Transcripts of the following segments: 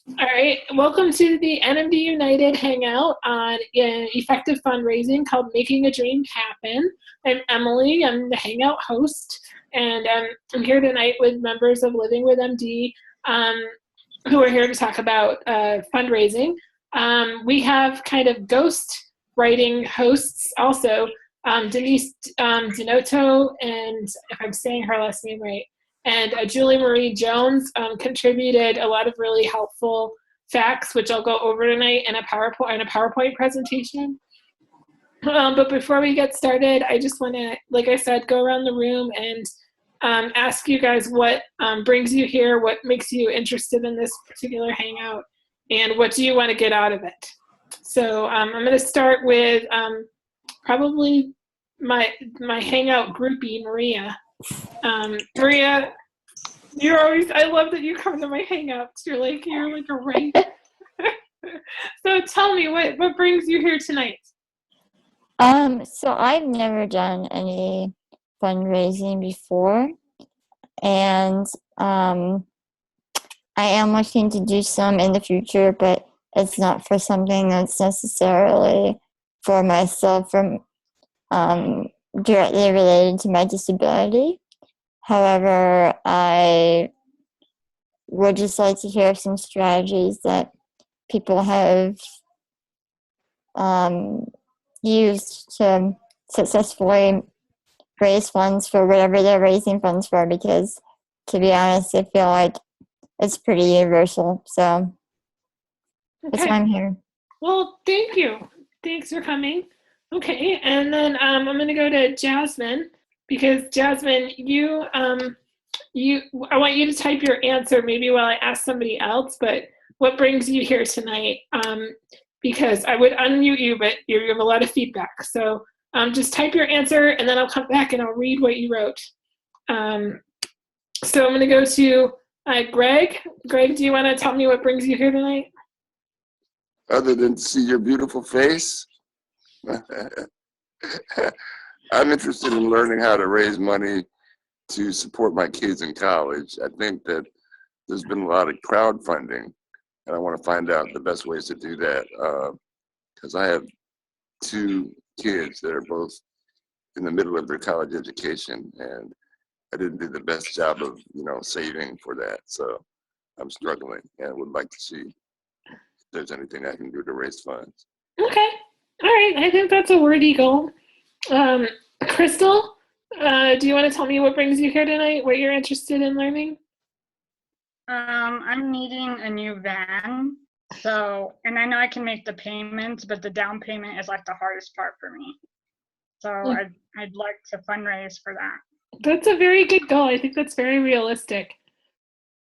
All right, welcome to the NMD United hangout on effective fundraising called Making a Dream Happen. I'm Emily, I'm the hangout host, and I'm here tonight with members of Living with MD um, who are here to talk about fundraising. We have kind of ghost writing hosts also, Denise Dinoto, and if I'm saying her last name right, and Julie Marie Jones contributed a lot of really helpful facts, which I'll go over tonight in a PowerPoint presentation. But before we get started, I just want to, like I said, go around the room and ask you guys what brings you here, what makes you interested in this particular hangout, and what do you want to get out of it. So I'm going to start with probably my hangout groupie, Maria. Maria, you're always, I love that you come to my hangouts. You're like a right. So tell me, what brings you here tonight? So I've never done any fundraising before, and I am looking to do some in the future, but it's not for something that's necessarily for myself from directly related to my disability. However, I would just like to hear some strategies that people have used to successfully raise funds for whatever they're raising funds for, because to be honest, I feel like it's pretty universal. So that's why I'm here. Well, thank you. Thanks for coming. Okay, and then I'm going to go to Jasmine, because Jasmine, I want you to type your answer maybe while I ask somebody else, but what brings you here tonight? Because I would unmute you, but you have a lot of feedback. So just type your answer, and then I'll come back and I'll read what you wrote. So I'm going to go to Greg. Greg, do you want to tell me what brings you here tonight? Other than to see your beautiful face, I'm interested in learning how to raise money to support my kids in college. I think that there's been a lot of crowdfunding, and I want to find out the best ways to do that, because I have two kids that are both in the middle of their college education, and I didn't do the best job of saving for that. So I'm struggling and would like to see if there's anything I can do to raise funds. Okay. All right. I think that's a worthy goal. Crystal, do you want to tell me what brings you here tonight, what you're interested in learning? I'm needing a new van. And I know I can make the payments, but the down payment is like the hardest part for me. So I'd like to fundraise for that. That's a very good goal. I think that's very realistic.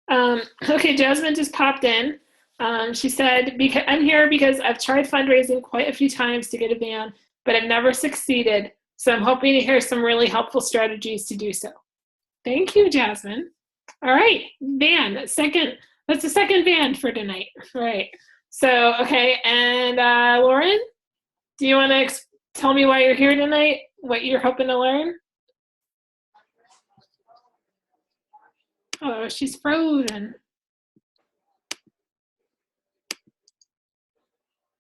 Okay, Jasmine just popped in. She said, I'm here because I've tried fundraising quite a few times to get a van, but I've never succeeded. So I'm hoping to hear some really helpful strategies to do so. Thank you, Jasmine. All right, van, that's the second van for tonight. All right, so, okay, and Lauren, do you want to tell me why you're here tonight, what you're hoping to learn? Oh, she's frozen.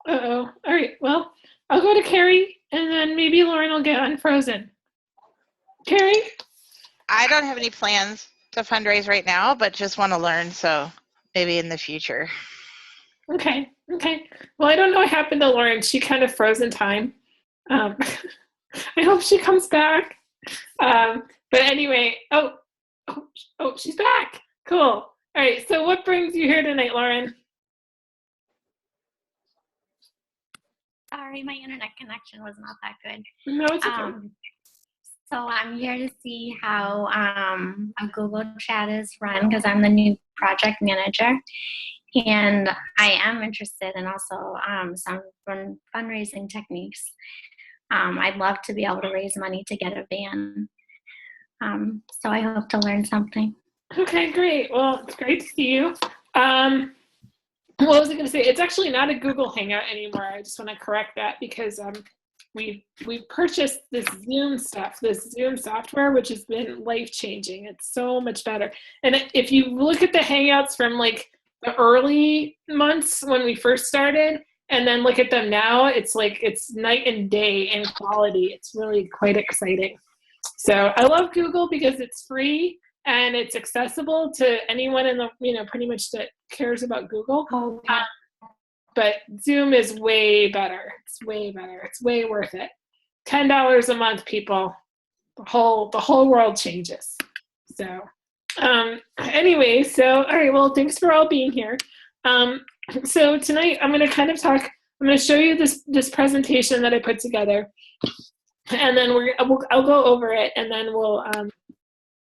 Uh-oh. All right, well, I'll go to Carrie, and then maybe Lauren will get unfrozen. Carrie? I don't have any plans to fundraise right now, but just want to learn, so maybe in the future. Okay. Well, I don't know what happened to Lauren. She kind of froze in time. I hope she comes back. But anyway, oh, she's back. Cool. All right, so what brings you here tonight, Lauren? Sorry, my internet connection was not that good. No, it's okay. So I'm here to see how a Google Chat is run, because I'm the new project manager. And I am interested in also some fundraising techniques. I'd love to be able to raise money to get a van. So I hope to learn something. Okay, great. Well, it's great to see you. What was I going to say? It's actually not a Google Hangout anymore. I just want to correct that, because we've purchased this Zoom software, which has been life-changing. It's so much better. And if you look at the Hangouts from like the early months when we first started, and then look at them now. It's like it's night and day in quality. It's really quite exciting. So I love Google because it's free and it's accessible to anyone in the, pretty much that cares about Google. Okay. But Zoom is way better. It's way better. It's way worth it. $10 a month, people. The whole world changes. So anyway, so all right, well, thanks for all being here. So tonight I'm going to show you this presentation that I put together, and then I'll go over it, and then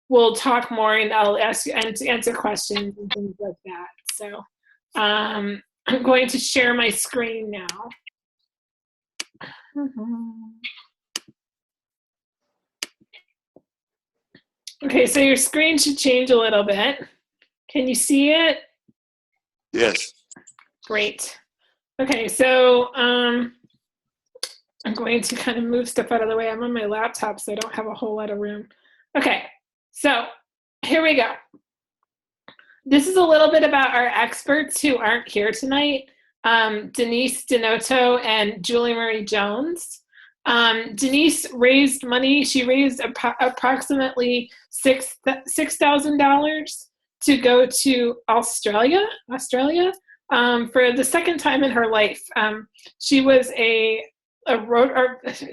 we'll talk more, and I'll answer questions and things like that. So I'm going to share my screen now. Okay, so your screen should change a little bit. Can you see it? Yes. Great. Okay, so I'm going to kind of move stuff out of the way. I'm on my laptop, so I don't have a whole lot of room. Okay, so here we go. This is a little bit about our experts who aren't here tonight, Denise Denoto and Julie Marie Jones. Denise raised money. She raised approximately $6,000 to go to Australia for the second time in her life. She was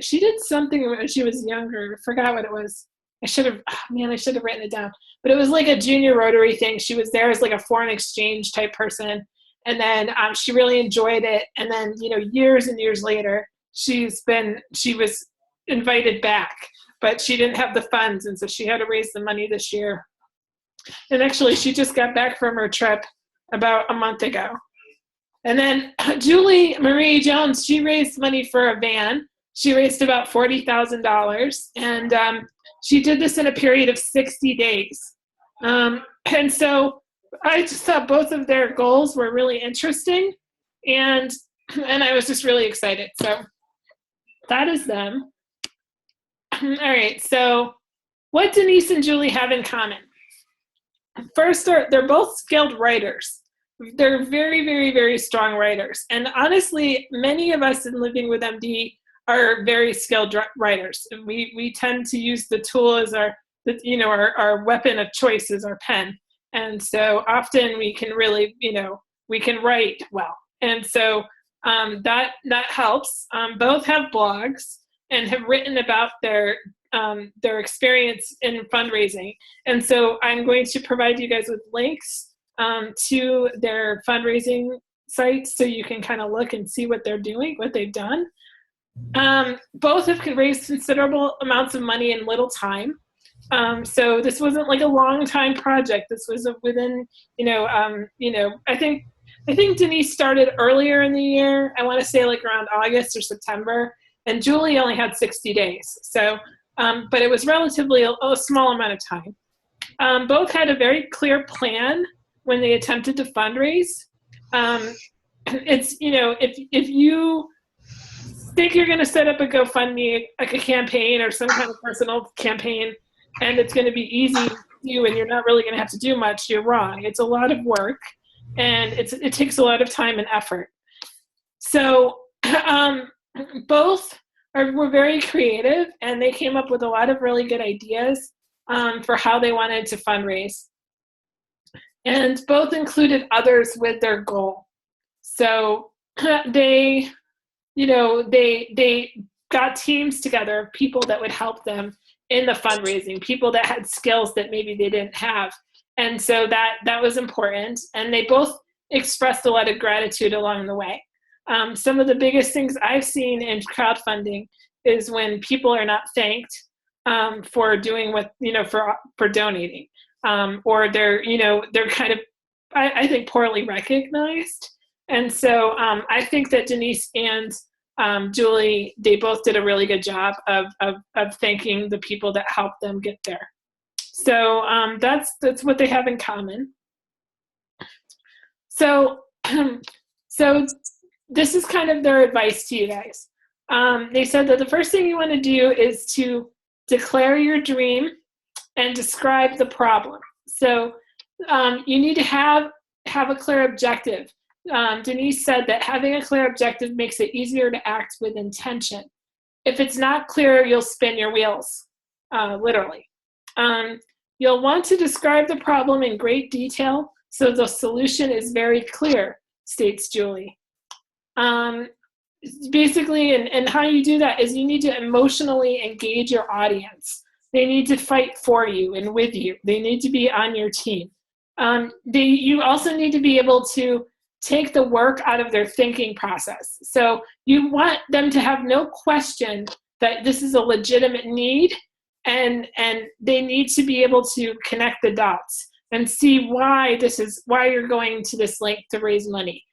she did something when she was younger. I forgot what it was. I should have written it down. But it was like a junior Rotary thing. She was there as like a foreign exchange type person. And then she really enjoyed it. And then, years and years later, she was invited back, but she didn't have the funds. And so she had to raise the money this year. And actually, she just got back from her trip about a month ago. And then Julie Marie Jones, she raised money for a van. She raised about $40,000. And she did this in a period of 60 days. And so I just thought both of their goals were really interesting. And I was just really excited. So that is them. All right, so what Denise and Julie have in common? First, they're both skilled writers. They're very, very, very strong writers. And honestly, many of us in Living with MD are very skilled writers. And we tend to use the tool as our weapon of choice is our pen. And so often we can really, we can write well. And so that helps. Both have blogs and have written about their experience in fundraising. And so I'm going to provide you guys with links to their fundraising sites so you can kind of look and see what they're doing, what they've done. Both have raised considerable amounts of money in little time. So this wasn't like a long time project. This was within, I think Denise started earlier in the year. I want to say like around August or September, and Julie only had 60 days. So, but it was relatively a small amount of time. Both had a very clear plan when they attempted to fundraise. It's, if you think you're going to set up a GoFundMe, like a campaign or some kind of personal campaign, and it's going to be easy to do and you're not really going to have to do much, you're wrong. It's a lot of work, and it takes a lot of time and effort. So both were very creative, and they came up with a lot of really good ideas for how they wanted to fundraise. And both included others with their goal. So they got teams together of people that would help them in the fundraising, people that had skills that maybe they didn't have. And so that was important. And they both expressed a lot of gratitude along the way. Some of the biggest things I've seen in crowdfunding is when people are not thanked for doing what, for donating, or they're kind of, I think, poorly recognized. And so I think that Denise and Julie, they both did a really good job of thanking the people that helped them get there. So that's what they have in common. So this is kind of their advice to you guys. They said that the first thing you want to do is to declare your dream and describe the problem. So you need to have have a clear objective. Denise said that having a clear objective makes it easier to act with intention. If it's not clear, you'll spin your wheels, literally. You'll want to describe the problem in great detail so the solution is very clear, states Julie. Basically, and how you do that is you need to emotionally engage your audience. They need to fight for you and with you. They need to be on your team. You also need to be able to take the work out of their thinking process. So you want them to have no question that this is a legitimate need, and they need to be able to connect the dots and see why you're going to this length to raise money.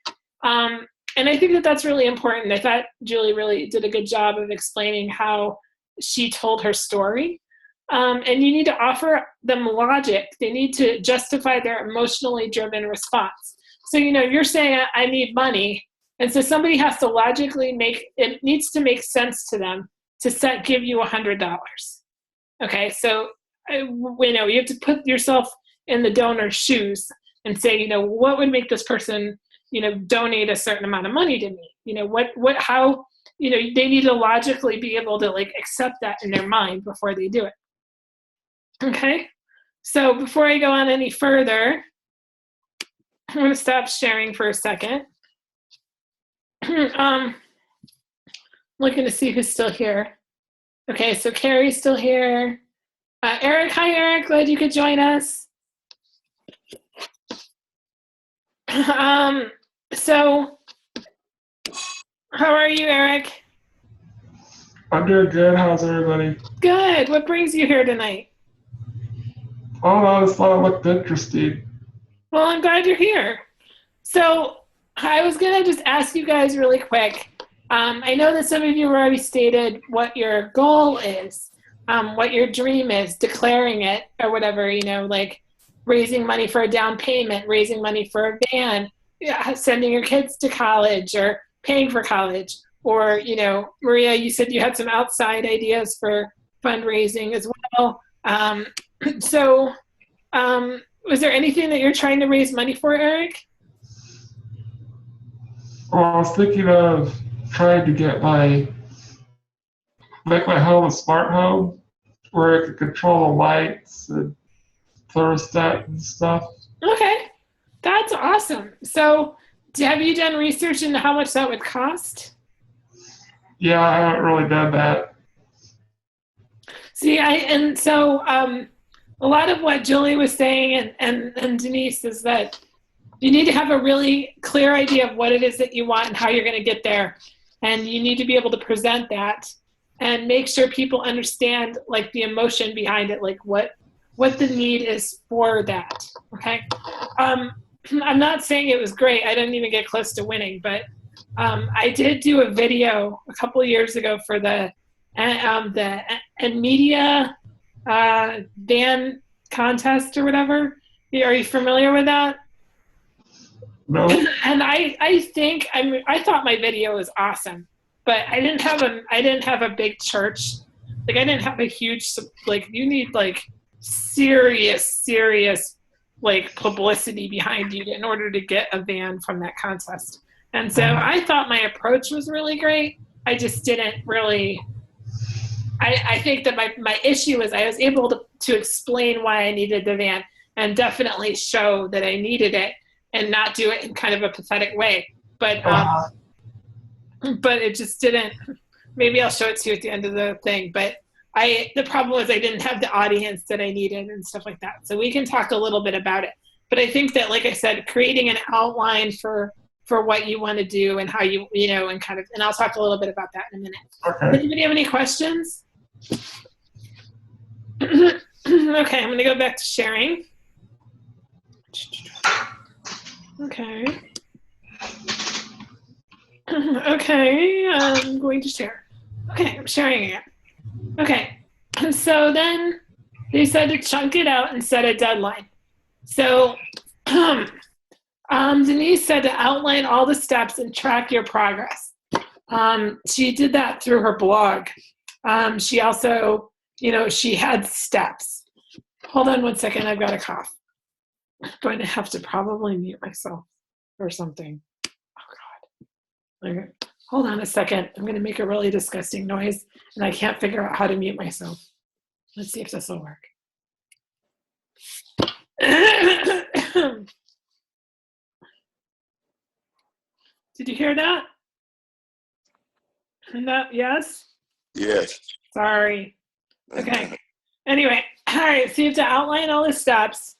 And I think that that's really important. I thought Julie really did a good job of explaining how she told her story. And you need to offer them logic. They need to justify their emotionally driven response. So, you're saying, I need money. And so somebody has to logically it needs to make sense to them to give you $100. Okay, so, you have to put yourself in the donor's shoes and say, what would make this person, donate a certain amount of money to me? How, they need to logically be able to accept that in their mind before they do it. Okay, so before I go on any further, I'm going to stop sharing for a second. Looking to see who's still here. Okay, so Carrie's still here. Eric, hi Eric, glad you could join us. So, how are you, Eric? I'm doing good. How's everybody? Good. What brings you here tonight? Oh, I just thought it looked interesting. Well, I'm glad you're here. So I was going to just ask you guys really quick. I know that some of you already stated what your goal is, what your dream is, declaring it or whatever, raising money for a down payment, raising money for a van, sending your kids to college or paying for college. Or, Maria, you said you had some outside ideas for fundraising as well. So was there anything that you're trying to raise money for, Eric? Well, I was thinking of trying to make my home a smart home where I could control the lights and thermostat and stuff. Okay, that's awesome. So have you done research into how much that would cost? Yeah, I haven't really done that. See, a lot of what Julie was saying and Denise is that you need to have a really clear idea of what it is that you want and how you're going to get there. And you need to be able to present that and make sure people understand the emotion behind it, what the need is for that. Okay. I'm not saying it was great. I didn't even get close to winning, but I did do a video a couple of years ago for the NMD van contest or whatever. Are you familiar with that? No. And I thought my video was awesome, but I didn't have a big church. I didn't have a huge, you need serious publicity behind you in order to get a van from that contest. And so I thought my approach was really great. I just didn't really, I think that my issue is I was able to explain why I needed the van and definitely show that I needed it and not do it in kind of a pathetic way. But it just didn't, maybe I'll show it to you at the end of the thing. But the problem was I didn't have the audience that I needed and stuff like that. So we can talk a little bit about it. But I think that, like I said, creating an outline for what you want to do and how you and I'll talk a little bit about that in a minute. Okay. Does anybody have any questions? Okay, I'm going to go back to sharing. Okay. Okay, I'm going to share. Okay, I'm sharing again. Okay, so then they said to chunk it out and set a deadline. So Denise said to outline all the steps and track your progress. She did that through her blog. She also, she had steps. Hold on one second, I've got a cough. I'm going to have to probably mute myself or something. Oh God. Okay. Hold on a second. I'm going to make a really disgusting noise and I can't figure out how to mute myself. Let's see if this will work. Did you hear that? No, yes? Yes. Sorry. Okay. Anyway, all right, so you have to outline all the steps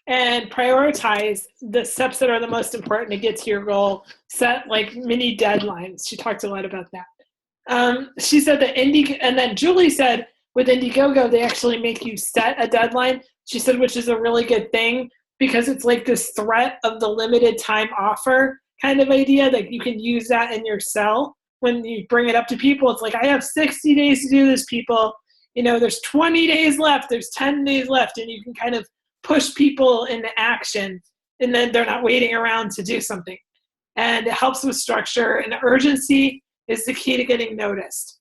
and prioritize the steps that are the most important to get to your goal. Set like mini deadlines. She talked a lot about that. She said that and then Julie said with Indiegogo, they actually make you set a deadline. She said, which is a really good thing because it's like this threat of the limited time offer kind of idea that you can use that in your sell. When you bring it up to people, it's like, I have 60 days to do this, people. You know, there's 20 days left, there's 10 days left, and you can kind of push people into action, and then they're not waiting around to do something. And it helps with structure, and urgency is the key to getting noticed.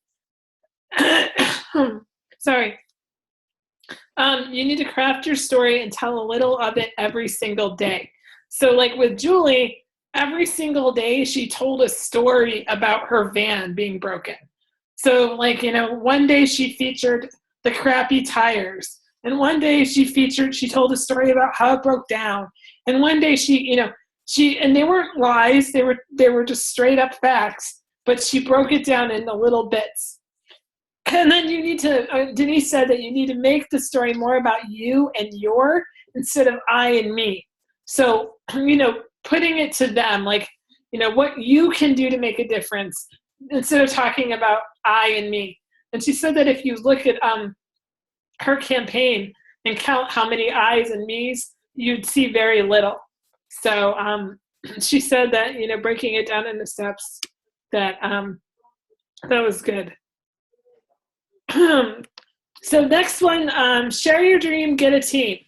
Sorry. You need to craft your story and tell a little of it every single day. So like with Julie, every single day she told a story about her van being broken. So like, you know, one day she featured the crappy tires. And one day she told a story about how it broke down. And one day and they weren't lies, they were just straight up facts, but she broke it down into little bits. And then you need to, Denise said that you need to make the story more about you and your instead of I and me. So, you know, putting it to them, like, you know, what you can do to make a difference instead of talking about I and me. And she said that if you look at her campaign and count how many I's and me's, you'd see very little. So she said that, you know, breaking it down into steps, that was good. So next one, share your dream, get a team.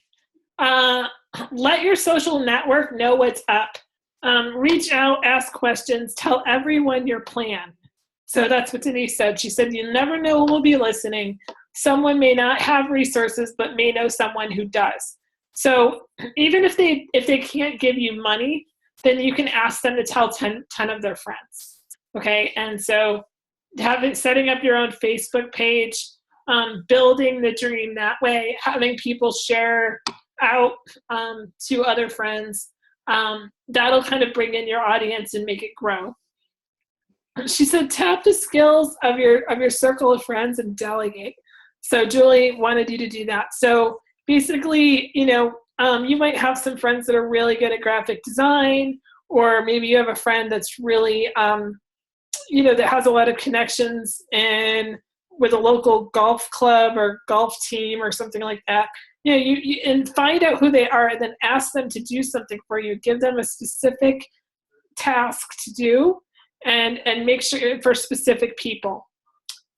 Let your social network know what's up. Reach out, ask questions, tell everyone your plan. So that's what Denise said. She said, you never know who will be listening. Someone may not have resources, but may know someone who does. So even if they can't give you money, then you can ask them to tell 10 of their friends. Okay, and so setting up your own Facebook page, building the dream that way, having people share out to other friends, that'll kind of bring in your audience and make it grow. She said, tap the skills of your circle of friends and delegate. So Julie wanted you to do that. So basically, you know, you might have some friends that are really good at graphic design, or maybe you have a friend that's really, you know, that has a lot of connections with a local golf club or golf team or something like that. You know, you and find out who they are and then ask them to do something for you. Give them a specific task to do and make sure for specific people.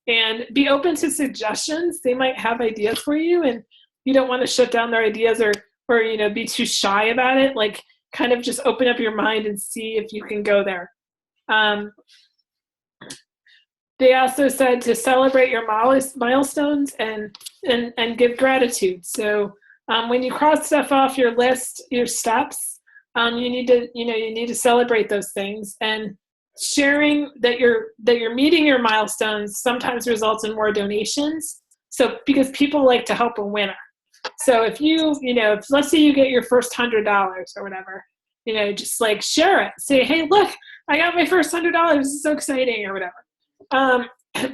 And be open to suggestions. They might have ideas for you and you don't want to shut down their ideas or you know, be too shy about it. Like kind of just open up your mind and see if you can go there. They also said to celebrate your milestones and give gratitude. So when you cross stuff off your list, your steps, you need to celebrate those things. And sharing that you're meeting your milestones sometimes results in more donations. So because people like to help a winner. So if let's say you get your first $100 or whatever, you know, just like share it. Say, hey, look, I got my first $100. This is so exciting, or whatever.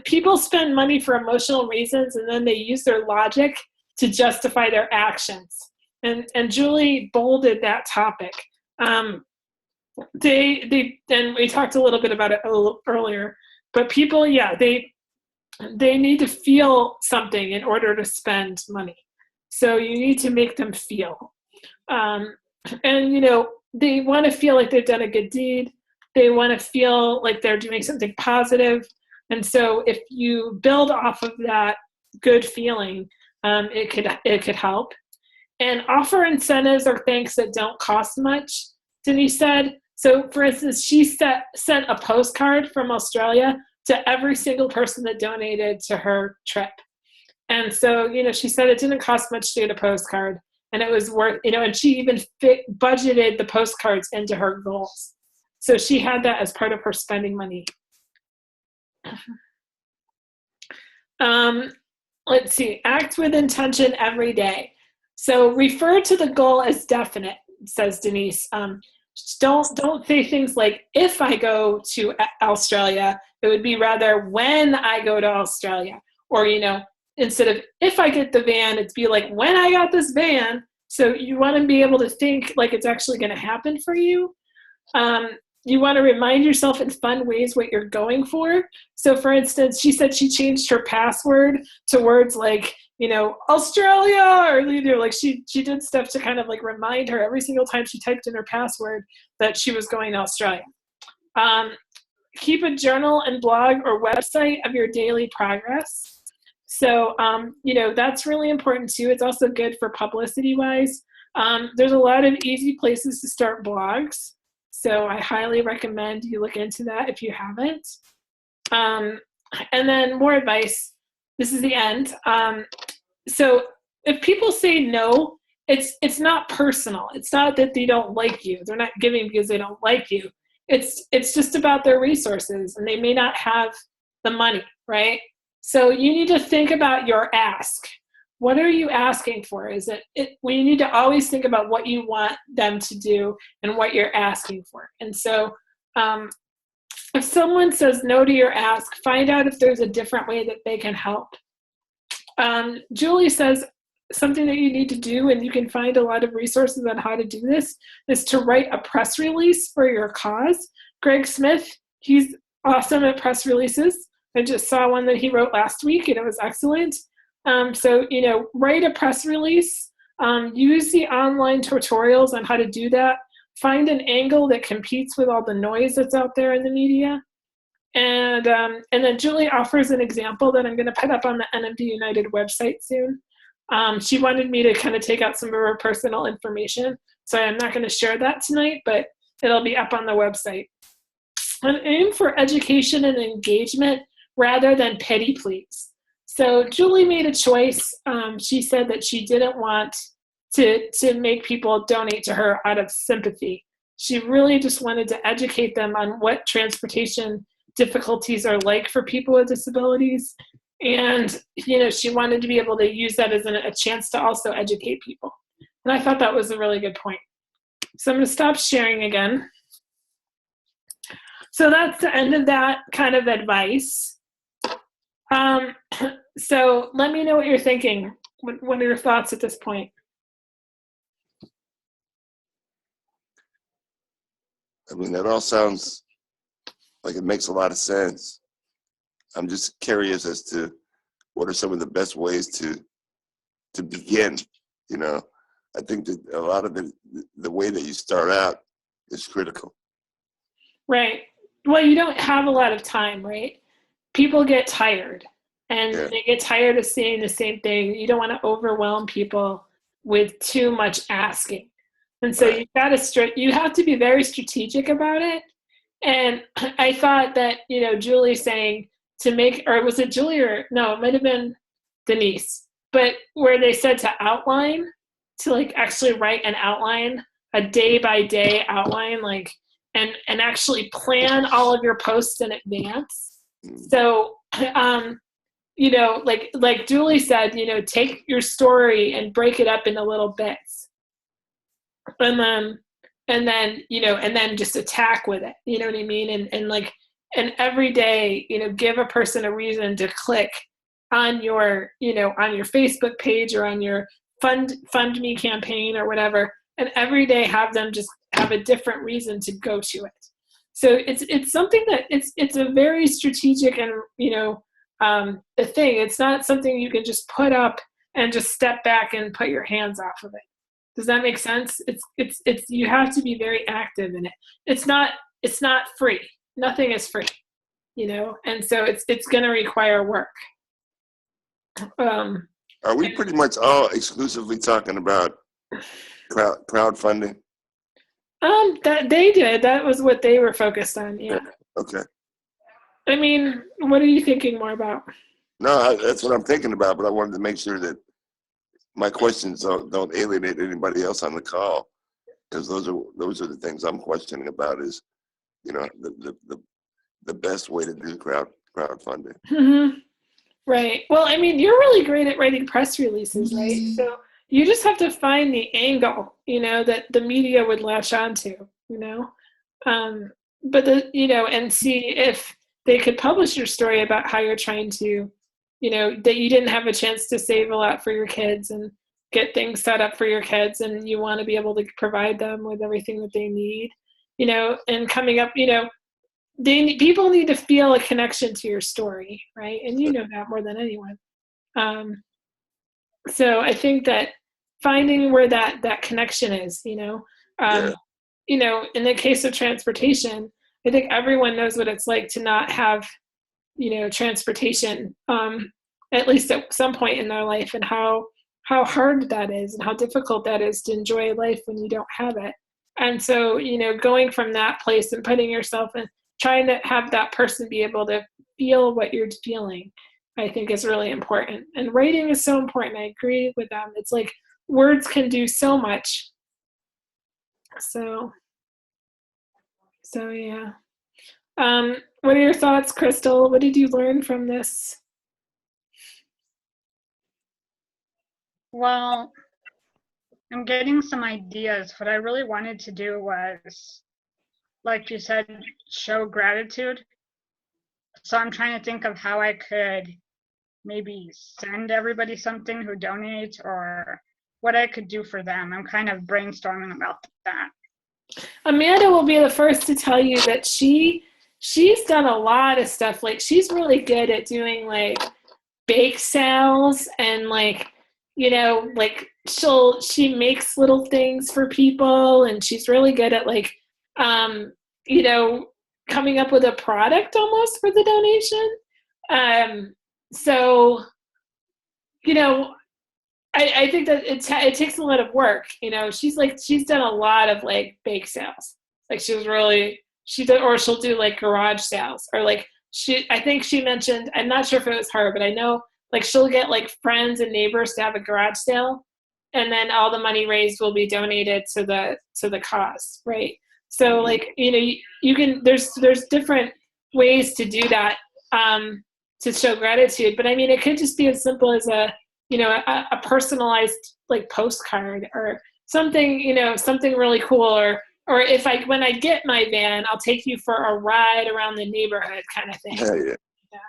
People spend money for emotional reasons, and then they use their logic to justify their actions. And Julie bolded that topic. And we talked a little bit about it earlier, but people, yeah, they need to feel something in order to spend money. So you need to make them feel. And, you know, they want to feel like they've done a good deed. They want to feel like they're doing something positive. And so if you build off of that good feeling, it could help. And offer incentives or thanks that don't cost much, Denise said. So for instance, she sent a postcard from Australia to every single person that donated to her trip. And so, you know, she said it didn't cost much to get a postcard. and it was worth, and she even budgeted the postcards into her goals. So she had that as part of her spending money. Let's see, act with intention every day. So refer to the goal as definite, says Denise. Don't say things like, if I go to Australia, it would be rather when I go to Australia. Or, instead of if I get the van, it'd be like when I got this van. So you want to be able to think like it's actually going to happen for you. You want to remind yourself in fun ways what you're going for. So for instance, she said she changed her password to words like, Australia, or like she did stuff to kind of like remind her every single time she typed in her password that she was going to Australia. Keep a journal and blog or website of your daily progress. So, that's really important too. It's also good for publicity wise. There's a lot of easy places to start blogs. So I highly recommend you look into that if you haven't. And then more advice. This is the end. So if people say no, it's not personal. It's not that they don't like you. They're not giving because they don't like you. It's just about their resources, and they may not have the money, right? So you need to think about your ask. What are you asking for? We need to always think about what you want them to do and what you're asking for. And so if someone says no to your ask, find out if there's a different way that they can help. Julie says something that you need to do, and you can find a lot of resources on how to do this, is to write a press release for your cause. Greg Smith, he's awesome at press releases. I just saw one that he wrote last week, and it was excellent. So, write a press release, use the online tutorials on how to do that, find an angle that competes with all the noise that's out there in the media. And then Julie offers an example that I'm going to put up on the NMD United website soon. She wanted me to kind of take out some of her personal information, so I'm not going to share that tonight, but it'll be up on the website. And aim for education and engagement rather than petty pleas. So Julie made a choice. She said that she didn't want to make people donate to her out of sympathy. She really just wanted to educate them on what transportation difficulties are like for people with disabilities. And, she wanted to be able to use that as a chance to also educate people. And I thought that was a really good point. So I'm going to stop sharing again. So that's the end of that kind of advice. So let me know what you're thinking. What are your thoughts at this point? I mean, that all sounds like it makes a lot of sense. I'm just curious as to what are some of the best ways to begin. I think that a lot of the way that you start out is critical. Right. Well, you don't have a lot of time, right? People get tired, and they get tired of seeing the same thing. You don't want to overwhelm people with too much asking. And so you have to be very strategic about it. And I thought that, Julie saying to make, or was it Julie or no, it might have been Denise, but where they said to outline, to like actually write an outline, a day by day outline, and actually plan all of your posts in advance. So, like Julie said, take your story and break it up into little bits. And then just attack with it. You know what I mean? And every day, give a person a reason to click on your Facebook page or on your Fund Me campaign or whatever. And every day have them just have a different reason to go to it. So it's something that it's a very strategic and, a thing. It's not something you can just put up and just step back and put your hands off of it. Does that make sense? It's you have to be very active in it. It's not free. Nothing is free, and so it's going to require work. Are we pretty much all exclusively talking about crowdfunding? That they did. That was what they were focused on. Yeah. Okay. I mean, what are you thinking more about? No, that's what I'm thinking about, but I wanted to make sure that my questions don't alienate anybody else on the call, because those are the things I'm questioning about, is, you know, the best way to do crowdfunding. Mm-hmm. Right. Well, I mean, you're really great at writing press releases, right? So you just have to find the angle, you know, that the media would latch onto, you know, but and see if they could publish your story about how you're trying to, you know, that you didn't have a chance to save a lot for your kids and get things set up for your kids, and you want to be able to provide them with everything that they need, you know, and coming up, you know, people need to feel a connection to your story, right? And you know that more than anyone. So I think that finding where that connection is, you know, Yeah. you know, in the case of transportation, I think everyone knows what it's like to not have, you know, transportation, at least at some point in their life, and how hard that is and how difficult that is to enjoy life when you don't have it. And so, you know, going from that place and putting yourself in, trying to have that person be able to feel what you're feeling, I think is really important. And writing is so important. I agree with them. It's like words can do so much. So yeah. What are your thoughts, Crystal? What did you learn from this? Well, I'm getting some ideas. What I really wanted to do was, like you said, show gratitude. So I'm trying to think of how I could maybe send everybody something who donates, or what I could do for them. I'm kind of brainstorming about that. Amanda will be the first to tell you that she's done a lot of stuff. Like, she's really good at doing like bake sales, and like, you know, like she makes little things for people, and she's really good at like, you know, coming up with a product almost for the donation. So, you know, I think that it takes a lot of work. You know, she's done a lot of like bake sales. Like, she did, or she'll do like garage sales, or like I think she mentioned, I'm not sure if it was her, but I know like she'll get like friends and neighbors to have a garage sale, and then all the money raised will be donated to the cause, right? So like, you know, you can, there's different ways to do that, to show gratitude. But I mean, it could just be as simple as a personalized like postcard or something, you know, something really cool, or when I get my van, I'll take you for a ride around the neighborhood kind of thing. Yeah.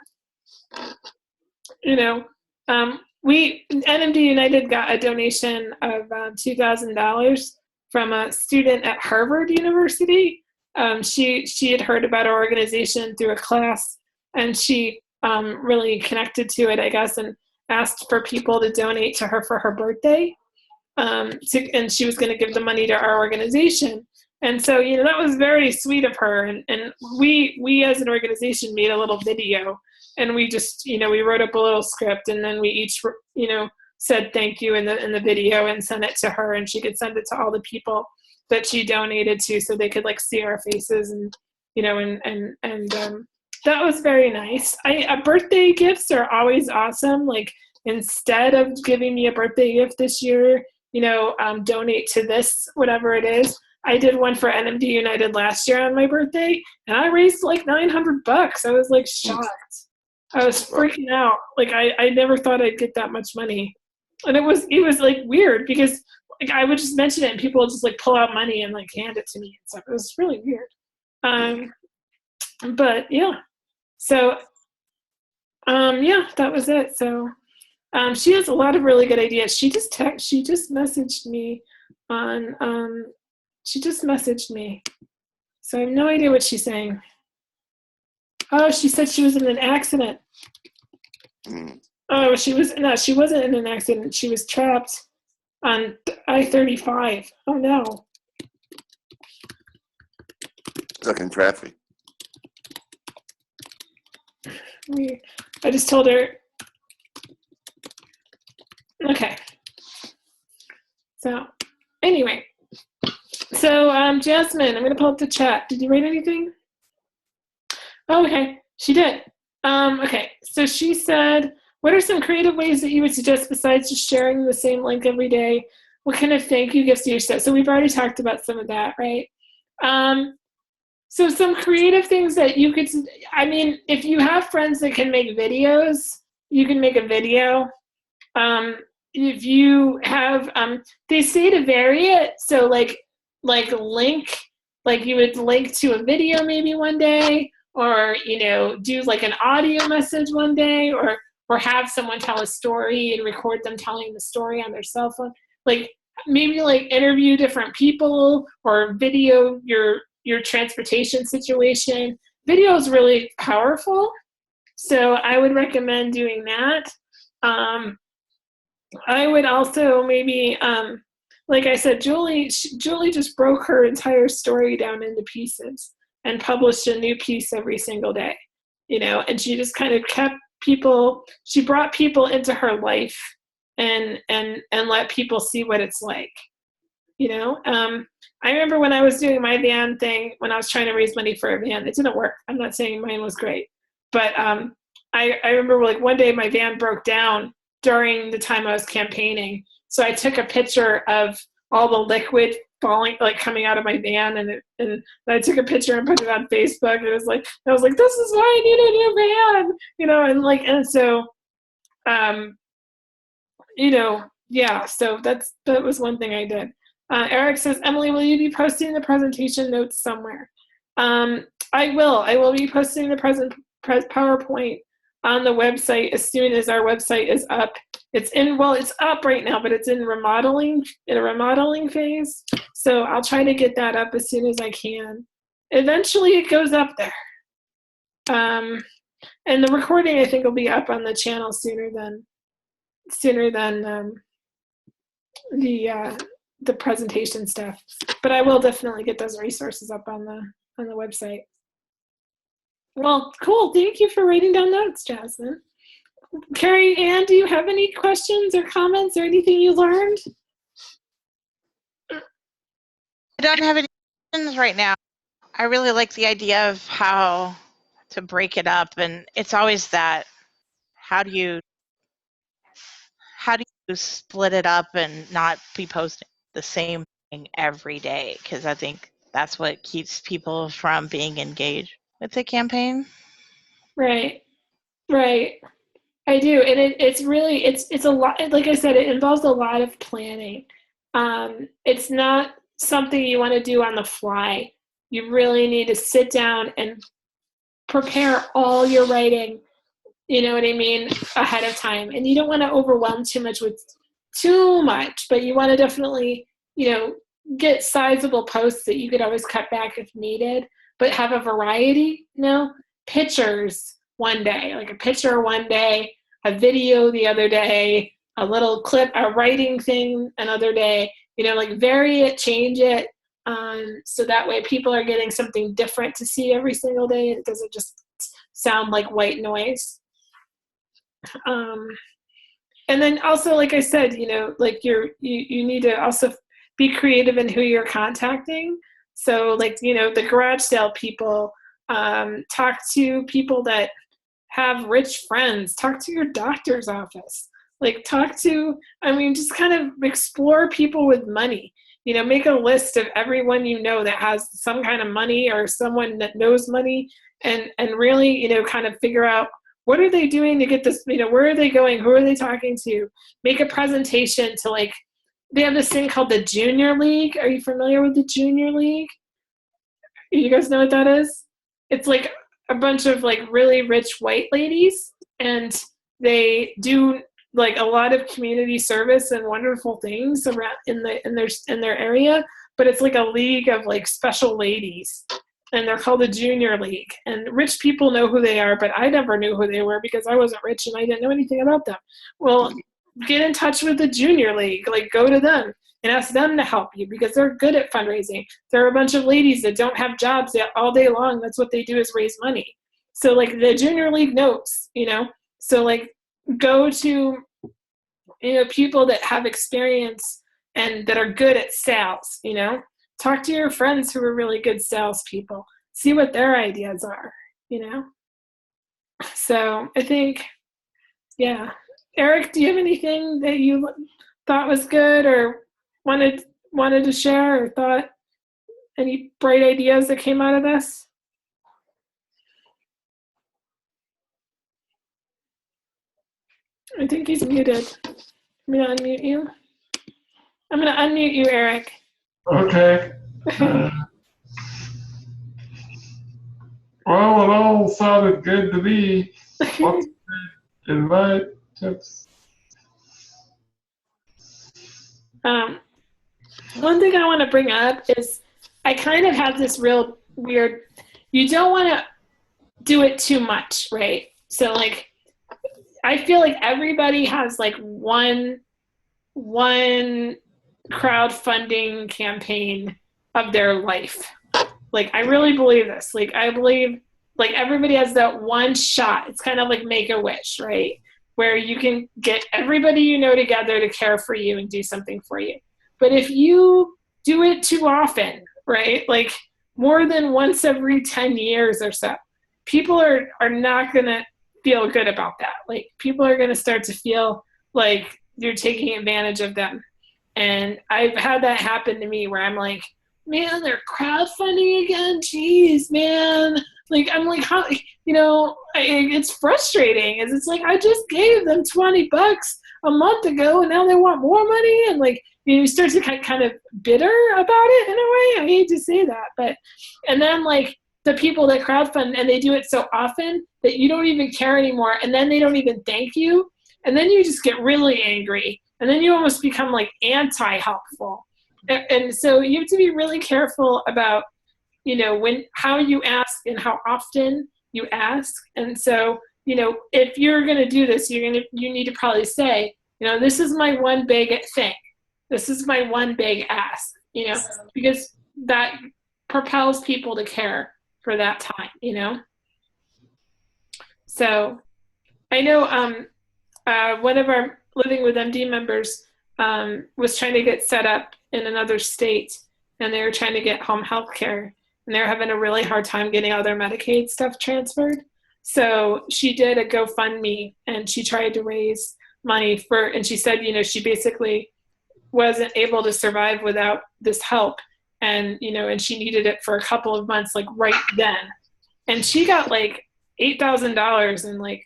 You know, NMD United got a donation of $2,000 from a student at Harvard University. She had heard about our organization through a class, and she really connected to it, I guess, and asked for people to donate to her for her birthday. And she was going to give the money to our organization. And so, you know, that was very sweet of her. And we as an organization made a little video, and we just, you know, we wrote up a little script, and then we each, you know, said thank you in the video and sent it to her, and she could send it to all the people that she donated to, so they could like see our faces, and, you know, and that was very nice. Birthday gifts are always awesome. Like, instead of giving me a birthday gift this year, you know, donate to this, whatever it is. I did one for NMD United last year on my birthday, and I raised like $900. I was like shocked. I was freaking out. Like, I never thought I'd get that much money. And it was like weird, because like I would just mention it and people would just like pull out money and like hand it to me and stuff. It was really weird. But yeah. So yeah, that was it. So she has a lot of really good ideas. She just messaged me on so I have no idea what she's saying. Oh, she said she was in an accident. Oh, she wasn't in an accident. She was trapped on I-35. Oh no. Stuck in traffic. I just told her. Okay. So anyway, so Jasmine, I'm gonna pull up the chat. Did you write anything? Oh, okay, she did. Okay, so she said, what are some creative ways that you would suggest besides just sharing the same link every day? What kind of thank you gifts do you set? So we've already talked about some of that, right? So some creative things that you could, I mean, if you have friends that can make videos, you can make a video. If you have, they say to vary it. So like link, like you would link to a video maybe one day, or, you know, do like an audio message one day, or have someone tell a story and record them telling the story on their cell phone. Like maybe like interview different people or video your transportation situation. Video is really powerful. So I would recommend doing that. I would also maybe, like I said, Julie just broke her entire story down into pieces and published a new piece every single day, you know, and she just kind of kept people, she brought people into her life and let people see what it's like, you know. I remember when I was doing my van thing, when I was trying to raise money for a van, it didn't work. I'm not saying mine was great, but I remember like one day my van broke down during the time I was campaigning. So I took a picture of all the liquid falling, like coming out of my van, and I took a picture and put it on Facebook. And it was like, I was like, this is why I need a new van, you know, and so, you know, yeah, so that was one thing I did. Eric says, Emily, will you be posting the presentation notes somewhere? I will be posting the PowerPoint on the website as soon as our website is up. It's up right now, but it's in a remodeling phase. So I'll try to get that up as soon as I can. Eventually it goes up there. And the recording, I think, will be up on the channel sooner than the presentation stuff. But I will definitely get those resources up on the website. Well, cool. Thank you for writing down notes, Jasmine. Carrie Ann, do you have any questions or comments or anything you learned? I don't have any questions right now. I really like the idea of how to break it up, and it's always that, how do you split it up and not be posting the same thing every day? Because I think that's what keeps people from being engaged with the campaign. Right. I do, and it's really it's a lot. Like I said, it involves a lot of planning. It's not something you want to do on the fly. You really need to sit down and prepare all your writing, you know what I mean, ahead of time. And you don't want to overwhelm too much, but you want to definitely, you know, get sizable posts that you could always cut back if needed, but have a variety, you know, pictures one day, like a picture one day, a video the other day, a little clip, a writing thing another day, you know, like vary it, change it, so that way people are getting something different to see every single day. It doesn't just sound like white noise. And then also, like I said, you know, like you need to also be creative in who you're contacting. So like, you know, the garage sale people, talk to people that have rich friends, talk to your doctor's office, like just kind of explore people with money, you know, make a list of everyone you know that has some kind of money or someone that knows money, and really, you know, kind of figure out what are they doing to get this, you know, where are they going, who are they talking to, make a presentation to, like, they have this thing called the Junior League. Are you familiar with the Junior League? You guys know what that is? It's like a bunch of like really rich white ladies, and they do like a lot of community service and wonderful things around in their area, but it's like a league of like special ladies, and they're called the Junior League. And rich people know who they are, but I never knew who they were because I wasn't rich and I didn't know anything about them. Well, get in touch with the Junior League, like go to them and ask them to help you because they're good at fundraising. There are a bunch of ladies that don't have jobs all day long. That's what they do, is raise money. So like the Junior League knows, you know, so like go to, you know, people that have experience and that are good at sales, you know, talk to your friends who are really good salespeople, see what their ideas are, you know? So I think, yeah. Eric, do you have anything that you thought was good or wanted to share, or thought any bright ideas that came out of this? I think he's muted. I'm gonna unmute you. I'm gonna unmute you, Eric. Okay. Well, it all sounded good to me. Lots of good advice, tips. One thing I want to bring up is I kind of have this real weird, you don't want to do it too much, right? So like, I feel like everybody has like one crowdfunding campaign of their life. Like, I really believe this. Like, I believe like everybody has that one shot. It's kind of like Make-A-Wish, right? Where you can get everybody you know together to care for you and do something for you. But if you do it too often, right? Like more than once every 10 years or so, people are not going to feel good about that. Like people are going to start to feel like you're taking advantage of them. And I've had that happen to me where I'm like, man, they're crowdfunding again. Jeez, man. Like, I'm like, how, it's frustrating. It's like, I just gave them $20 a month ago and now they want more money. And like, you start to kind of bitter about it in a way. I hate to say that, but, and then like the people that crowdfund and they do it so often that you don't even care anymore. And then they don't even thank you. And then you just get really angry. And then you almost become like anti-helpful. And so you have to be really careful about, how you ask and how often you ask. And so, if you're going to do this, you need to probably say, this is my one big thing. This is my one big ask, because that propels people to care for that time, So I know one of our Living with MD members was trying to get set up in another state, and they were trying to get home health care, and they were having a really hard time getting all their Medicaid stuff transferred. So she did a GoFundMe, and she tried to raise money and she said, she basically wasn't able to survive without this help. And, and she needed it for a couple of months, like right then. And she got like $8,000 in like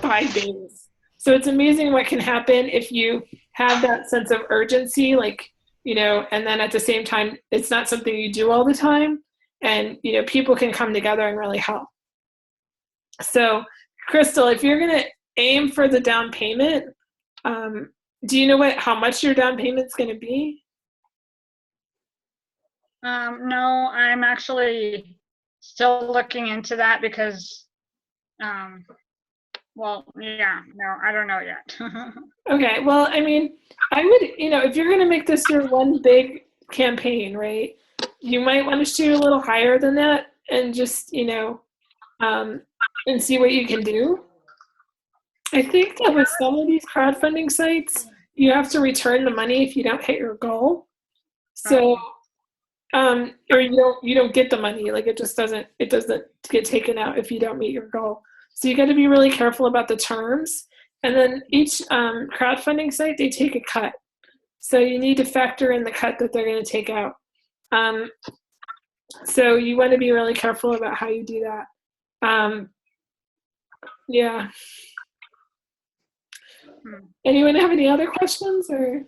5 days. So it's amazing what can happen if you have that sense of urgency, like, and then at the same time, it's not something you do all the time. And, people can come together and really help. So, Crystal, if you're going to aim for the down payment, do you know how much your down payment's going to be? No, I'm actually still looking into that because, well, yeah, no, I don't know yet. Okay, well, I mean, I would, if you're going to make this your one big campaign, right, you might want to shoot a little higher than that and just, and see what you can do. I think that with some of these crowdfunding sites, you have to return the money if you don't hit your goal. So, or you don't get the money. Like it doesn't get taken out if you don't meet your goal. So you got to be really careful about the terms. And then each crowdfunding site, they take a cut. So you need to factor in the cut that they're going to take out. So you want to be really careful about how you do that. Yeah. Anyone have any other questions or?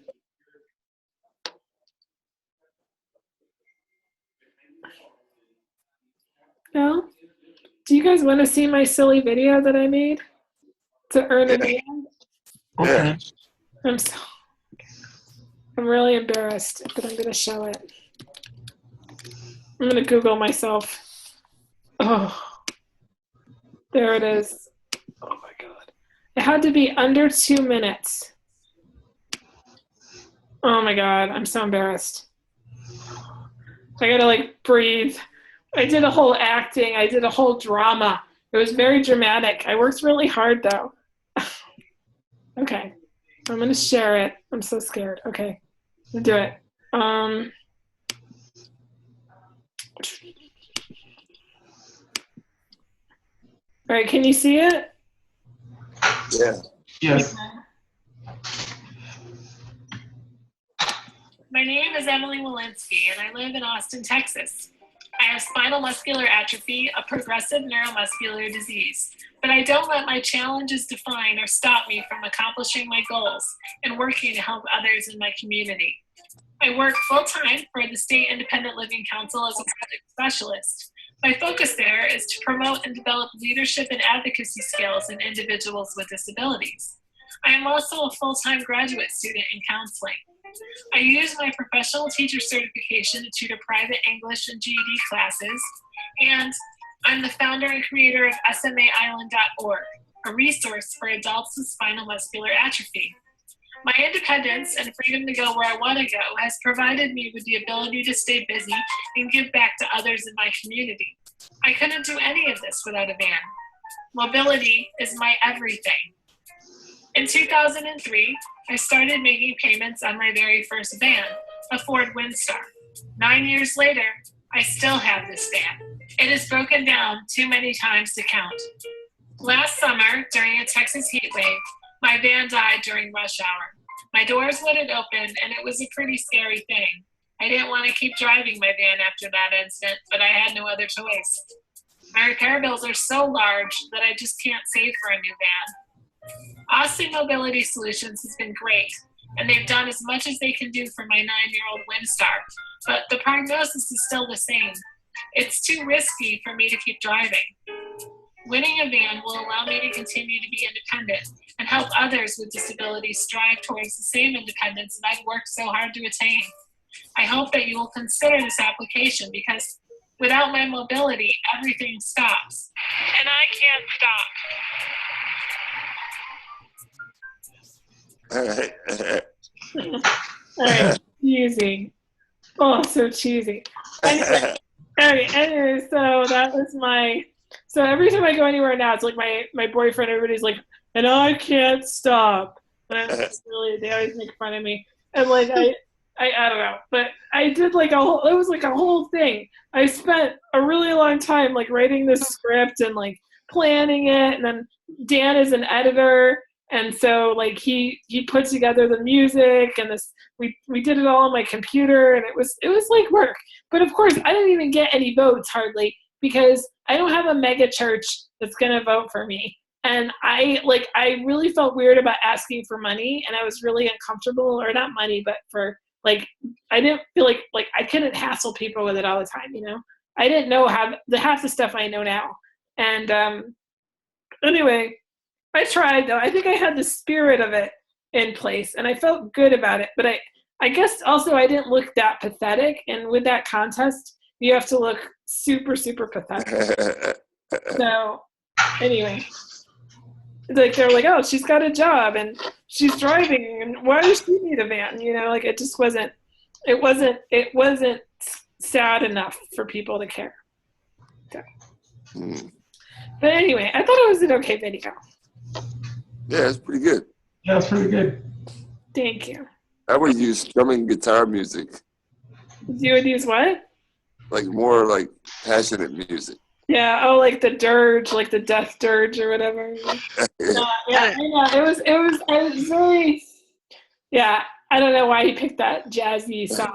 No? Do you guys want to see my silly video that I made to earn a band? Okay. I'm really embarrassed, but I'm going to show it. I'm going to Google myself. Oh, there it is. Oh my God. It had to be under 2 minutes. Oh my God, I'm so embarrassed. I gotta like breathe. I did a whole acting. I did a whole drama. It was very dramatic. I worked really hard though. Okay, I'm gonna share it. I'm so scared. Okay, I'll do it. All right, can you see it? Yeah. Yes. My name is Emily Walensky, and I live in Austin, Texas. I have spinal muscular atrophy, a progressive neuromuscular disease, but I don't let my challenges define or stop me from accomplishing my goals and working to help others in my community. I work full-time for the State Independent Living Council as a project specialist. My focus there is to promote and develop leadership and advocacy skills in individuals with disabilities. I am also a full-time graduate student in counseling. I use my professional teacher certification to tutor private English and GED classes, and I'm the founder and creator of SMAisland.org, a resource for adults with spinal muscular atrophy. My independence and freedom to go where I want to go has provided me with the ability to stay busy and give back to others in my community. I couldn't do any of this without a van. Mobility is my everything. In 2003, I started making payments on my very first van, a Ford Windstar. 9 years later, I still have this van. It is broken down too many times to count. Last summer, during a Texas heat wave, my van died during rush hour. My doors wouldn't open, and it was a pretty scary thing. I didn't want to keep driving my van after that incident, but I had no other choice. My repair bills are so large that I just can't save for a new van. Austin Mobility Solutions has been great, and they've done as much as they can do for my 9-year-old Windstar, but the prognosis is still the same. It's too risky for me to keep driving. Winning a van will allow me to continue to be independent and help others with disabilities strive towards the same independence that I've worked so hard to attain. I hope that you will consider this application because without my mobility, everything stops. And I can't stop. All right, cheesy. Oh, so cheesy. Anyway, so that was my. So every time I go anywhere now, it's like my boyfriend. Everybody's like, and I can't stop. And I'm just really, they always make fun of me. And like I don't know, but I did like it was like a whole thing. I spent a really long time like writing this script and like planning it. And then Dan is an editor. And so like he put together the music and this, we did it all on my computer and it was like work. But of course I didn't even get any votes hardly because I don't have a mega church that's going to vote for me. And I really felt weird about asking for money and I was really uncomfortable, or not money, but for like, I didn't feel like I couldn't hassle people with it all the time, you know? I didn't know half the stuff I know now. And anyway, I tried though. I think I had the spirit of it in place and I felt good about it, but I guess also I didn't look that pathetic. And with that contest, you have to look super, super pathetic. So anyway, like they're like, oh, she's got a job and she's driving and why does she need a van? You know, like it just wasn't sad enough for people to care. So. But anyway, I thought it was an okay video. Yeah, it's pretty good. Yeah, it's pretty good. Thank you. I would use strumming guitar music. You would use what? Like more like passionate music. Yeah, oh, like the dirge, like the death dirge or whatever. Yeah, I know. It was very, yeah, I don't know why he picked that jazzy song.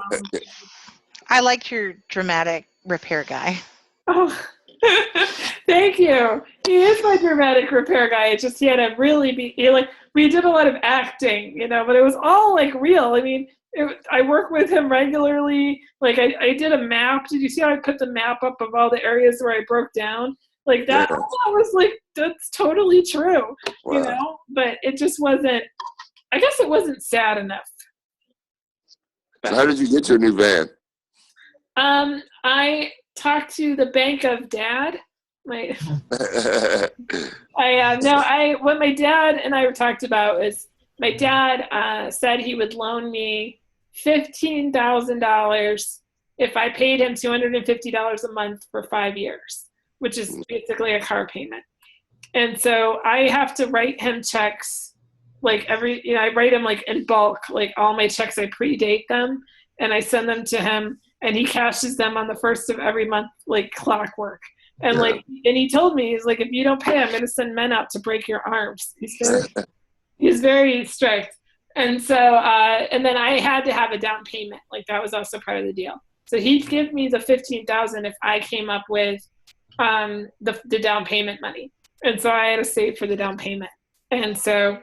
I liked your dramatic repair guy. Oh, thank you. He is my dramatic repair guy. It's just he had to really be, we did a lot of acting, you know, but it was all like real. I mean, I work with him regularly. Like I did a map. Did you see how I put the map up of all the areas where I broke down? Like that, Yeah. that was like, that's totally true, Wow. you know, but it just wasn't, I guess it wasn't sad enough. So how did you get your new van? I talked to the bank of Dad. What my dad and I talked about is my dad said he would loan me $15,000 if I paid him $250 a month for 5 years, which is basically a car payment. And so I have to write him checks like I write him like in bulk, like all my checks, I predate them and I send them to him and he cashes them on the first of every month, like clockwork. And and he told me, he's like, if you don't pay, I'm going to send men out to break your arms. He's very strict. And so, and then I had to have a down payment. Like that was also part of the deal. So he'd give me the 15,000 if I came up with the down payment money. And so I had to save for the down payment. And so,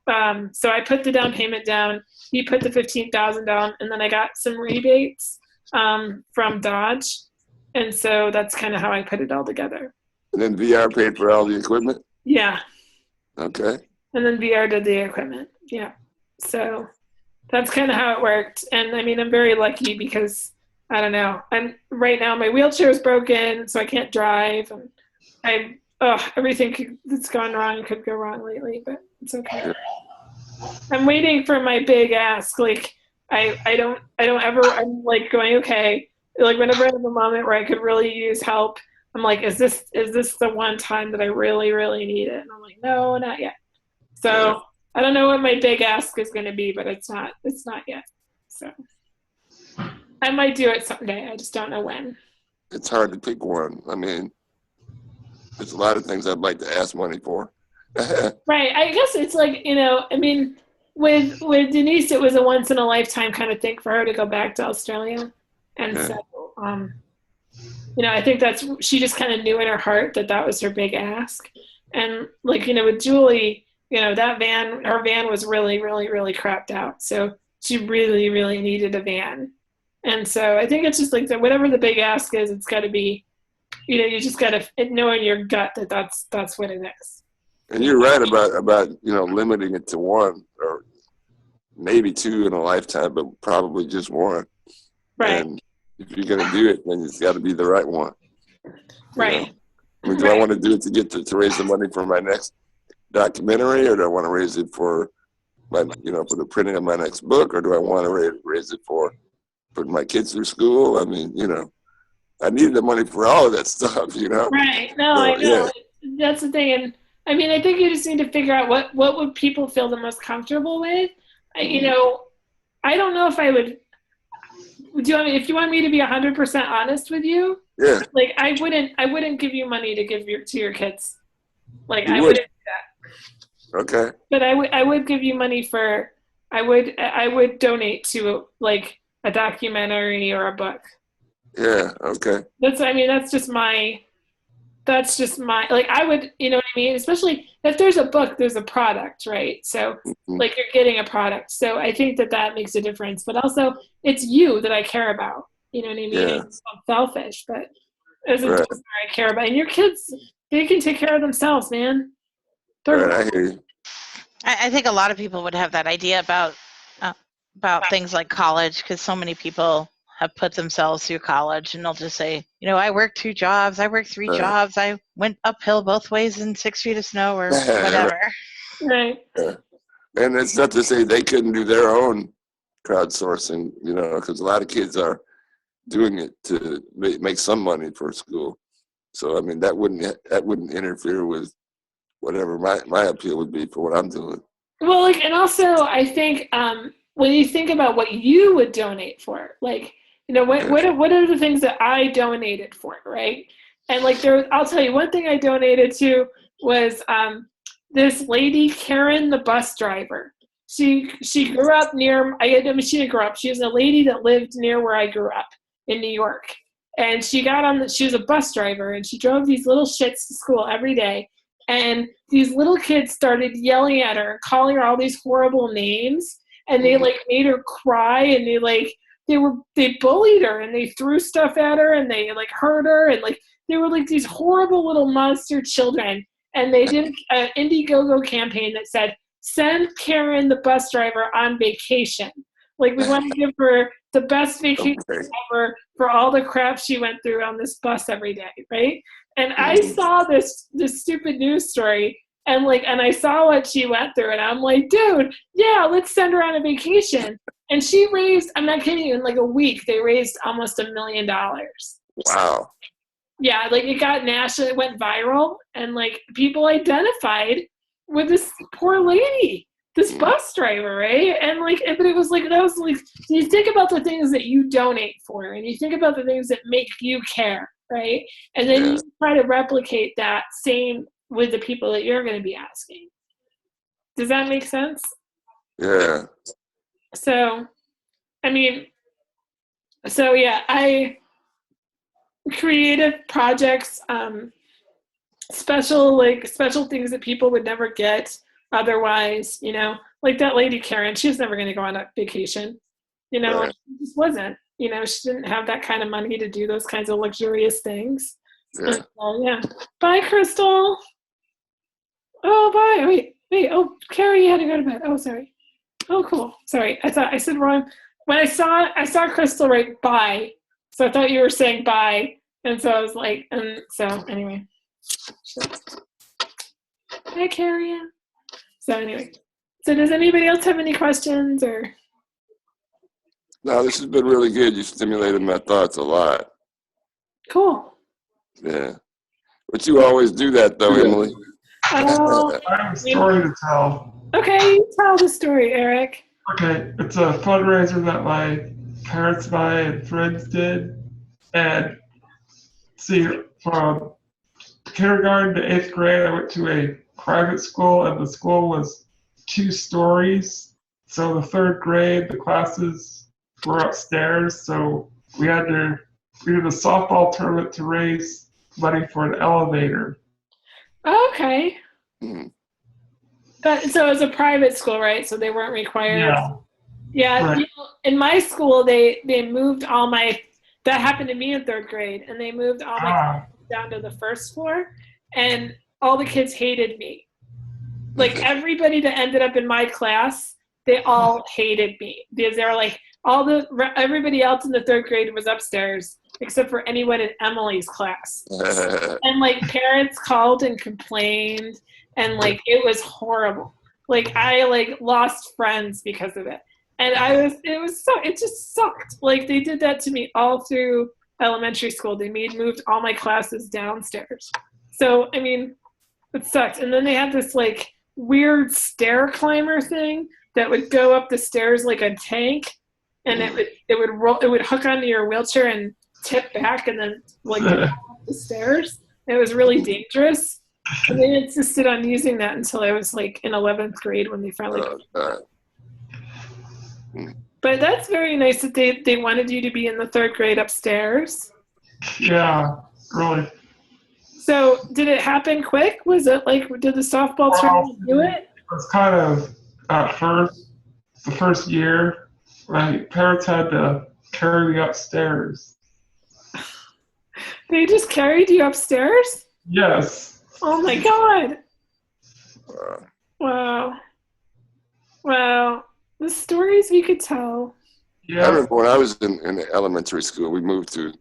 so I put the down payment down. He put the 15,000 down, and then I got some rebates from Dodge. And so that's kind of how I put it all together. And then VR paid for all the equipment? Yeah. Okay. And then VR did the equipment. Yeah. So that's kind of how it worked. And I mean, I'm very lucky because I don't know. Right now my wheelchair is broken, so I can't drive. And everything that's gone wrong could go wrong lately, but it's okay. I'm waiting for my big ask. Like I don't ever, I'm like going, okay, like whenever I have a moment where I could really use help, I'm like, is this the one time that I really, really need it? And I'm like, no, not yet. So I don't know what my big ask is going to be, but it's not yet. So I might do it someday. I just don't know when. It's hard to pick one. I mean, there's a lot of things I'd like to ask money for. Right. I guess it's like, I mean, with Denise, it was a once in a lifetime kind of thing for her to go back to Australia. And so, I think she just kind of knew in her heart that was her big ask. And like, with Julie, her van was really, really, really crapped out. So she really, really needed a van. And so I think it's just like that, whatever the big ask is, it's got to be, you just got to know in your gut that that's what it is. And you're right about limiting it to one or maybe two in a lifetime, but probably just one. Right. And if you're going to do it, then it's got to be the right one. Right. I mean, do I want to do it to get to raise the money for my next documentary, or do I want to raise it for my, for the printing of my next book, or do I want to raise it for putting my kids through school? I mean, I need the money for all of that stuff, Right. No, so, I know. Yeah. That's the thing. And I mean, I think you just need to figure out what would people feel the most comfortable with. I don't know if I would. If you want me to be 100% honest with you, yeah. Like I wouldn't give you money to give to your kids. Like I wouldn't do that. Okay. But I would give you money for. I would donate to like a documentary or a book. Yeah. Okay. That's just my, like, I would, you know what I mean? Especially if there's a book, there's a product, right? So like you're getting a product. So I think that makes a difference, but also it's you that I care about, you know what I mean? Yeah. It's not selfish, but as a donor, I care about, and your kids, they can take care of themselves, man. Right, I hear you. I think a lot of people would have that idea about things like college, because so many people have put themselves through college, and they'll just say, I worked 2 jobs, I worked 3 jobs, I went uphill both ways in 6 feet of snow or whatever. Right. Yeah. And it's not to say they couldn't do their own crowdsourcing, because a lot of kids are doing it to make some money for school. So I mean, that wouldn't interfere with whatever my appeal would be for what I'm doing. Well, like, and also I think when you think about what you would donate for, like, what are the things that I donated for, right? And like I'll tell you, one thing I donated to was this lady, Karen, the bus driver. She grew up near. She didn't grow up. She was a lady that lived near where I grew up in New York, and she was a bus driver, and she drove these little shits to school every day. And these little kids started yelling at her, calling her all these horrible names, and they like made her cry, and they bullied her, and they threw stuff at her, and they like hurt her, and like they were like these horrible little monster children. And they did an Indiegogo campaign that said, "Send Karen the bus driver on vacation." Like, we want to give her the best vacation ever for all the crap she went through on this bus every day, right? And I saw this stupid news story, and I saw what she went through, and I'm like, dude, yeah, let's send her on a vacation. And she raised, I'm not kidding you, in like a week, they raised almost $1 million. Wow. Yeah, like it got national, it went viral, and like people identified with this poor lady, this bus driver, right? And like, but it was like, you think about the things that you donate for, and you think about the things that make you care, right? And then you try to replicate that same with the people that you're going to be asking. Does that make sense? Yeah. So, I mean, so yeah, I creative projects, special things that people would never get otherwise, you know, like that lady Karen, she was never going to go on a vacation, you know, Right. she just wasn't, you know, she didn't have that kind of money to do those kinds of luxurious things. Yeah. And so, yeah. Bye, Crystal. Oh, bye. Wait. Oh, Carrie, you had to go to bed. Oh, sorry. Oh, cool. Sorry. I thought I said wrong. When I saw Crystal write bye, so I thought you were saying bye. And so I was like, and so anyway. Hi, Carrie. So anyway. So does anybody else have any questions or? No, this has been really good. You stimulated my thoughts a lot. Cool. Yeah. But you always do that though, Emily. Oh, I have a story to tell. okay. Tell the story, Eric. Okay, it's a fundraiser that my parents and I and friends did. And see, from kindergarten to 8th grade, I went to a private school, and the school was 2 stories. So the 3rd grade, the classes were upstairs. So we did a softball tournament to raise money for an elevator. Okay. Mm. So it was a private school, right? So they weren't required. Yeah. Yeah. Right. You know, in my school, they moved all my. That happened to me in 3rd grade, and they moved all my classes down to the 1st floor, and all the kids hated me. Like everybody that ended up in my class, they all hated me because they were like everybody else in the 3rd grade was upstairs except for anyone in Emily's class. And like parents called and complained, and like it was horrible. Like I lost friends because of it. And it just sucked. Like they did that to me all through elementary school. They moved all my classes downstairs. So I mean, it sucked. And then they had this like weird stair climber thing that would go up the stairs like a tank, and it would hook onto your wheelchair and tip back and then like go up the stairs. And it was really dangerous. And they insisted on using that until I was like in 11th grade when they finally. But that's very nice that they wanted you to be in the 3rd grade upstairs. Yeah, really. So did it happen quick? Was it like, did the softball tournament do it? It was kind of at first, the first year, my parents had to carry me upstairs. They just carried you upstairs? Yes. Oh my God. Wow. Wow. The stories we could tell. Yeah. I remember when I was in elementary school, we moved to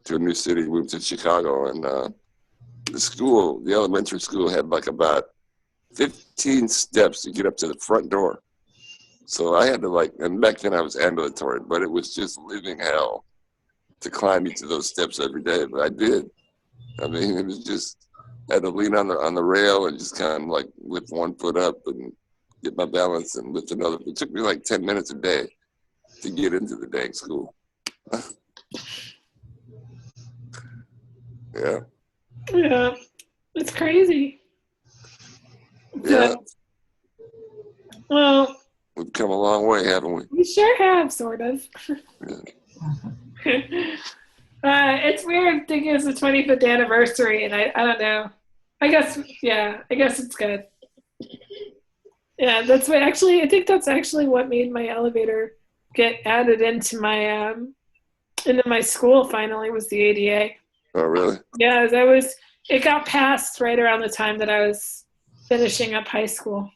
a new city, moved to Chicago, and the elementary school had like about 15 steps to get up to the front door. So I had to and back then I was ambulatory, but it was just living hell to climb each of those steps every day. But I did. I mean, it was just, I had to lean on the rail and just kind of like lift one foot up and get my balance and lift another. It took me like 10 minutes a day to get into the dang school. Yeah. Yeah. It's crazy. Yeah. Well, we've come a long way, haven't we? We sure have, sort of. It's weird thinking it's the 25th anniversary, and I don't know. I guess it's good. Yeah, that's what actually, I think that's actually what made my elevator get added into my school finally, was the ADA. Oh, really? Yeah, it got passed right around the time that I was finishing up high school.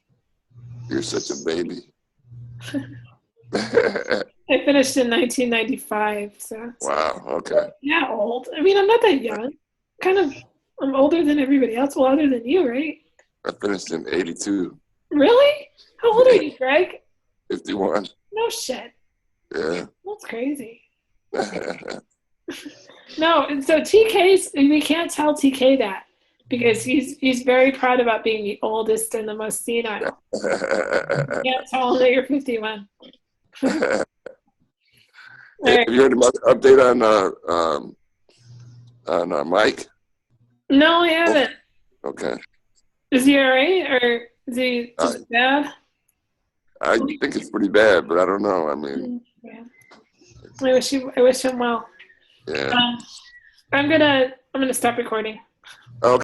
You're such a baby. I finished in 1995, so. Wow, okay. Yeah, old. I mean, I'm not that young. I'm older than everybody else. Well, other than you, right? I finished in 82. Really? How old are you, Greg? 51. No shit. Yeah. That's crazy. No, and so we can't tell TK that because he's very proud about being the oldest and the most senile. You can't tell him that you're 51. Hey, have you heard about the update on Mike? No, I haven't. Okay. Is he all right, or Is he just bad? I think it's pretty bad, but I don't know. I mean, Yeah. I wish him well. yeah. I'm gonna stop recording. Okay.